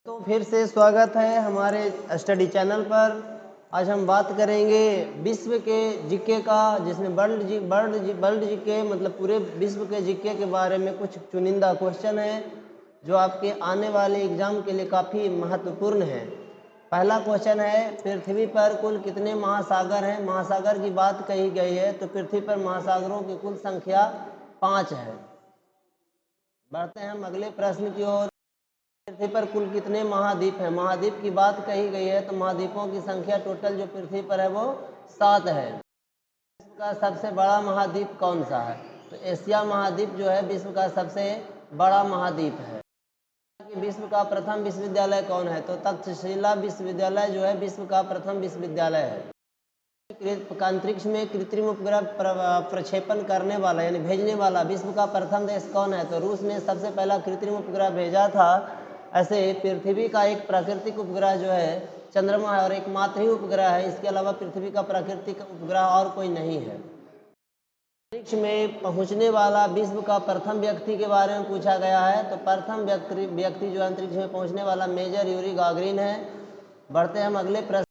तो फिर से स्वागत है हमारे स्टडी चैनल पर। आज हम बात करेंगे विश्व के जीके का, जिसमें वर्ल्ड जीके मतलब पूरे विश्व के जीके के बारे में कुछ चुनिंदा क्वेश्चन है जो आपके आने वाले एग्जाम के लिए काफ़ी महत्वपूर्ण है। पहला क्वेश्चन है, पृथ्वी पर कुल कितने महासागर हैं? महासागर की बात कही गई है तो पृथ्वी पर महासागरों की कुल संख्या 5 है। बढ़ते हैं हम अगले प्रश्न की ओर। पृथ्वी पर कुल कितने महाद्वीप हैं? महाद्वीप की बात कही गई है तो महाद्वीपों की संख्या टोटल जो पृथ्वी पर है वो 7 है। विश्व का सबसे बड़ा महाद्वीप कौन सा है? तो एशिया महाद्वीप जो है विश्व का सबसे बड़ा महाद्वीप है। विश्व का प्रथम विश्वविद्यालय कौन है? तो तक्षशिला विश्वविद्यालय जो है विश्व का प्रथम विश्वविद्यालय है। अंतरिक्ष में कृत्रिम उपग्रह प्रक्षेपण करने वाला यानी भेजने वाला विश्व का प्रथम देश कौन है? तो रूस ने सबसे पहला कृत्रिम उपग्रह भेजा था। ऐसे पृथ्वी का एक प्राकृतिक उपग्रह जो है चंद्रमा है और एक मात्र ही उपग्रह है, इसके अलावा पृथ्वी का प्राकृतिक उपग्रह और कोई नहीं है। अंतरिक्ष में पहुंचने वाला विश्व का प्रथम व्यक्ति के बारे में पूछा गया है तो प्रथम व्यक्ति जो अंतरिक्ष में पहुंचने वाला मेजर यूरी गागरिन है। बढ़ते हैं हम अगले प्रश्न।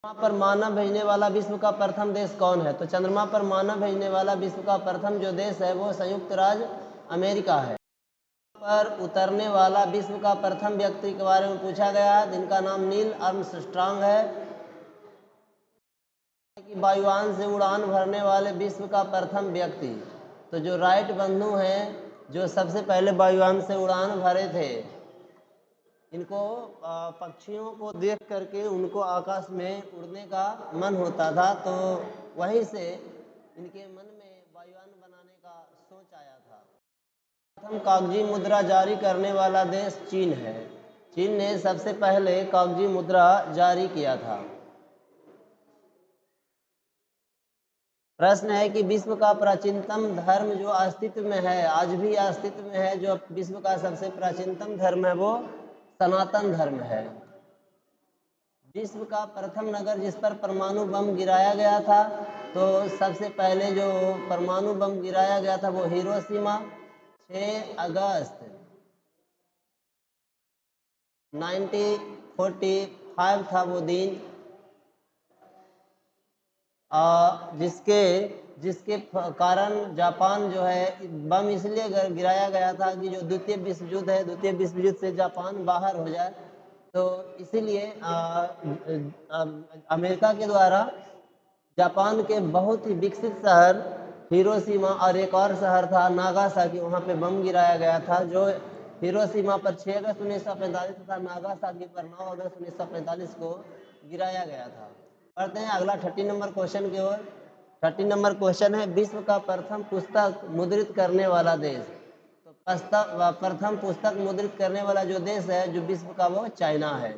चंद्रमा पर मानव भेजने वाला विश्व का प्रथम देश कौन है? तो चंद्रमा पर मानव भेजने वाला विश्व का प्रथम जो देश है वो संयुक्त राज्य अमेरिका है। पर उतरने वाला विश्व का प्रथम व्यक्ति के बारे में पूछा गया है जिनका नाम नील आर्मस्ट्रांग है। कि वायुयान से उड़ान भरने वाले विश्व का प्रथम व्यक्ति, तो जो राइट बंधु हैं जो सबसे पहले वायुयान से उड़ान भरे थे, इनको पक्षियों को देख करके उनको आकाश में उड़ने का मन होता था, तो वहीं से इनके मन में वायुयान बनाने का सोच आया था। प्रथम कागजी मुद्रा जारी करने वाला देश चीन है। चीन ने सबसे पहले कागजी मुद्रा जारी किया था। प्रश्न है कि विश्व का प्राचीनतम धर्म जो अस्तित्व में है, आज भी अस्तित्व में है, जो विश्व का सबसे प्राचीनतम धर्म है वो सनातन धर्म है। विश्व का प्रथम नगर जिस पर परमाणु बम गिराया गया था, तो सबसे पहले जो परमाणु बम गिराया गया था वो हिरोशिमा, 6 अगस्त 1945 था वो दिन। जिसके कारण जापान जो है बम इसलिए गिराया गया था कि जो द्वितीय विश्व युद्ध है, द्वितीय विश्व युद्ध से जापान बाहर हो जाए, तो इसीलिए अमेरिका के द्वारा जापान के बहुत ही विकसित शहर हिरोशिमा और एक और शहर था नागासाकी, वहाँ पे बम गिराया गया था। जो हिरोशिमा पर 6 अगस्त 1945 तथा नागासाकी पर 9 अगस्त 1945 को गिराया गया था। पढ़ते हैं अगला 30 नंबर क्वेश्चन की ओर। 30 नंबर क्वेश्चन है, विश्व का प्रथम पुस्तक मुद्रित करने वाला देश। तो प्रथम पुस्तक मुद्रित करने वाला जो देश है जो विश्व का वो चाइना है।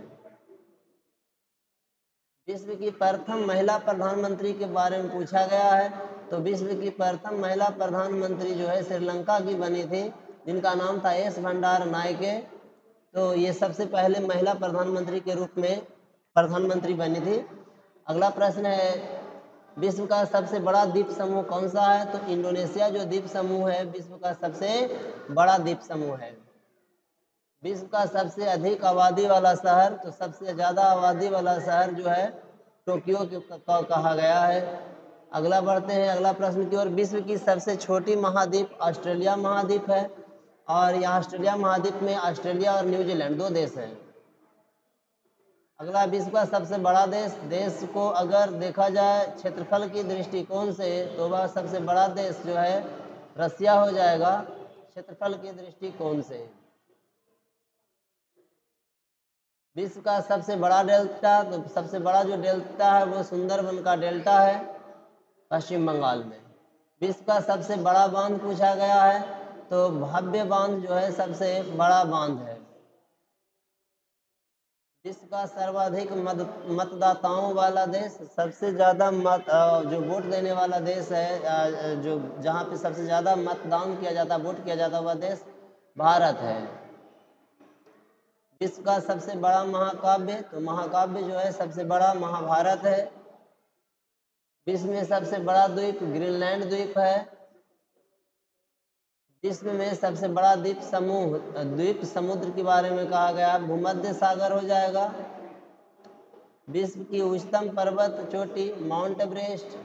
विश्व की प्रथम महिला प्रधानमंत्री के बारे में पूछा गया है तो विश्व की प्रथम महिला प्रधानमंत्री जो है श्रीलंका की बनी थी, जिनका नाम था एस भंडार नायके। तो ये सबसे पहले महिला प्रधानमंत्री के रूप में प्रधानमंत्री बनी थी। अगला प्रश्न है, विश्व का सबसे बड़ा द्वीप समूह कौन सा है? तो इंडोनेशिया जो द्वीप समूह है विश्व का सबसे बड़ा द्वीप समूह है। विश्व का सबसे अधिक आबादी वाला शहर, तो सबसे ज़्यादा आबादी वाला शहर जो है टोक्यो कहा गया है। अगला बढ़ते हैं अगला प्रश्न की ओर। विश्व की सबसे छोटी महाद्वीप ऑस्ट्रेलिया महाद्वीप है और यहाँ ऑस्ट्रेलिया महाद्वीप में ऑस्ट्रेलिया और न्यूजीलैंड 2 देश हैं। अगला, विश्व का सबसे बड़ा देश को अगर देखा जाए क्षेत्रफल की दृष्टिकोण से तो वह सबसे बड़ा देश जो है रसिया हो जाएगा क्षेत्रफल की दृष्टिकोण से। विश्व का सबसे बड़ा डेल्टा, तो सबसे बड़ा जो डेल्टा है वो सुंदरबन का डेल्टा है पश्चिम बंगाल में। विश्व का सबसे बड़ा बांध पूछा गया है तो भव्य बांध जो है सबसे बड़ा बांध है। विश्व का सर्वाधिक मतदाताओं वाला देश, सबसे ज़्यादा जो वोट देने वाला देश है, जो जहाँ पे सबसे ज़्यादा मतदान किया जाता है, वोट किया जाता है, वह देश भारत है। विश्व का सबसे बड़ा महाकाव्य, तो महाकाव्य जो है सबसे बड़ा महाभारत है। विश्व में सबसे बड़ा द्वीप ग्रीनलैंड द्वीप है। विश्व में सबसे बड़ा द्वीप समुद्र के बारे में कहा गया, भूमध्य सागर हो जाएगा। विश्व की उच्चतम पर्वत चोटी माउंट एवरेस्ट।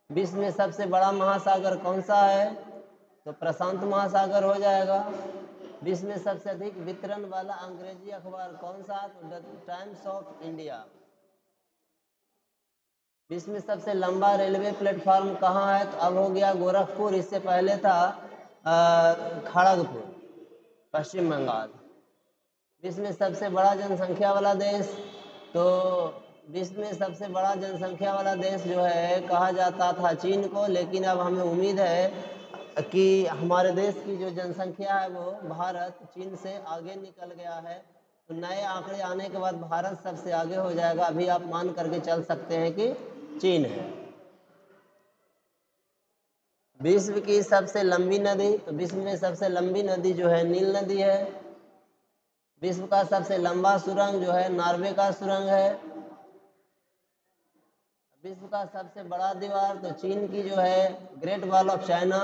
विश्व में सबसे बड़ा महासागर कौन सा है? तो प्रशांत महासागर हो जाएगा। विश्व में सबसे अधिक वितरण वाला अंग्रेजी अखबार कौन सा? तो द टाइम्स ऑफ इंडिया। विश्व में सबसे लंबा रेलवे प्लेटफॉर्म कहाँ है? तो अब हो गया गोरखपुर, इससे पहले था खड़गपुर, पश्चिम बंगाल। विश्व में सबसे बड़ा जनसंख्या वाला देश, तो विश्व में सबसे बड़ा जनसंख्या वाला देश जो है कहा जाता था चीन को, लेकिन अब हमें उम्मीद है कि हमारे देश की जो जनसंख्या है वो भारत चीन से आगे निकल गया है। तो नए आंकड़े आने के बाद भारत सबसे आगे हो जाएगा। अभी आप मान करके चल सकते हैं कि चीन है। विश्व की सबसे लंबी नदी, तो विश्व में सबसे लंबी नदी जो है नील नदी है। विश्व का सबसे लंबा सुरंग जो है नॉर्वे का सुरंग है। विश्व का सबसे बड़ा दीवार, तो चीन की जो है ग्रेट वॉल ऑफ चाइना,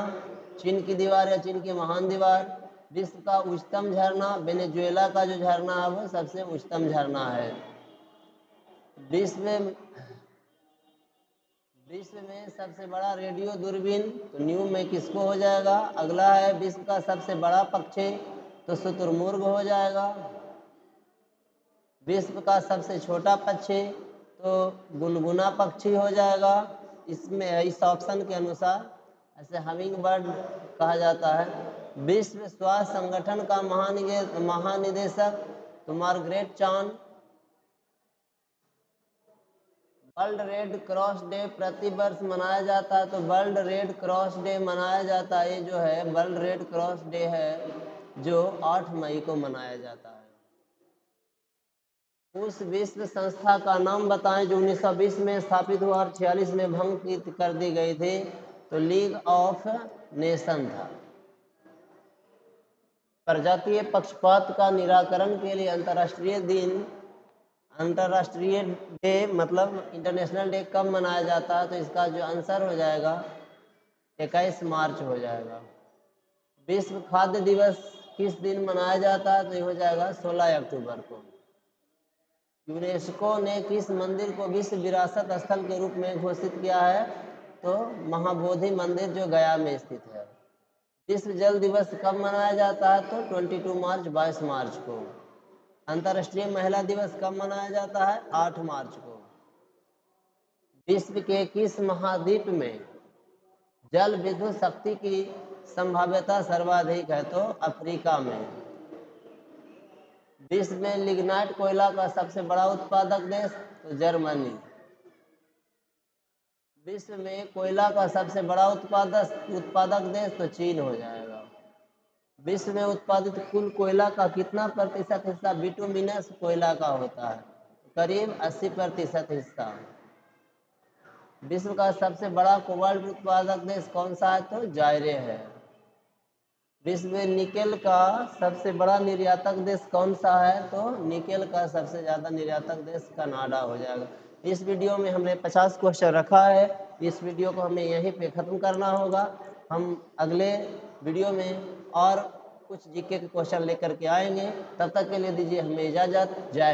चीन की दीवार है, चीन की महान दीवार। विश्व का उच्चतम झरना, वेनेजुएला का जो झरना है वो सबसे उच्चतम झरना है। विश्व में सबसे बड़ा रेडियो दूरबीन, तो न्यू मैक्सिको हो जाएगा। अगला है विश्व का सबसे बड़ा पक्षी, तो शुतुरमुर्ग हो जाएगा। विश्व का सबसे छोटा पक्षी, तो गुनगुना पक्षी हो जाएगा। इसमें इस ऑप्शन के अनुसार ऐसे हमिंग बर्ड कहा जाता है। विश्व स्वास्थ्य संगठन का महानिदेशक, तो मार्गरेट चान। वर्ल्ड रेड क्रॉस डे प्रति वर्ष मनाया जाता है, तो वर्ल्ड रेड क्रॉस डे मनाया जाता है, ये जो है वर्ल्ड रेड क्रॉस डे है जो 8 मई को मनाया जाता है। उस विश्व संस्था का नाम बताएं जो 1920 में स्थापित हुआ और 46 में भंग कर दी गई थी, तो लीग ऑफ नेशन था। प्रजातीय पक्षपात का निराकरण के लिए अंतर्राष्ट्रीय डे मतलब इंटरनेशनल डे कब मनाया जाता है? तो इसका जो आंसर हो जाएगा 21 मार्च हो जाएगा। विश्व खाद्य दिवस किस दिन मनाया जाता है? तो ये हो जाएगा 16 अक्टूबर को। यूनेस्को ने किस मंदिर को विश्व विरासत स्थल के रूप में घोषित किया है? तो महाबोधि मंदिर जो गया में स्थित है। विश्व जल दिवस कब मनाया जाता है? तो 22 मार्च 22 मार्च को। अंतर्राष्ट्रीय महिला दिवस कब मनाया जाता है? 8 मार्च को। विश्व के किस महाद्वीप में जल विद्युत शक्ति की संभाव्यता सर्वाधिक है? तो अफ्रीका में। विश्व में लिग्नाइट कोयला का सबसे बड़ा उत्पादक देश, तो जर्मनी। विश्व में कोयला का सबसे बड़ा उत्पादक देश, तो चीन हो जाएगा। विश्व में उत्पादित कुल कोयला का कितना प्रतिशत हिस्सा बिटुमिनस कोयला का होता है? करीब 80% हिस्सा। विश्व का सबसे बड़ा कोबाल्ट उत्पादक देश कौन सा है? तो जायरे है। विश्व में निकेल का सबसे बड़ा निर्यातक देश कौन सा है? तो निकेल का सबसे ज़्यादा निर्यातक देश कनाडा हो जाएगा। इस वीडियो में हमने 50 क्वेश्चन रखा है। इस वीडियो को हमें यहीं पे ख़त्म करना होगा। हम अगले वीडियो में और कुछ जीके के क्वेश्चन लेकर के आएंगे। तब तक के लिए दीजिए हमें इजाज़त। जय हिंद।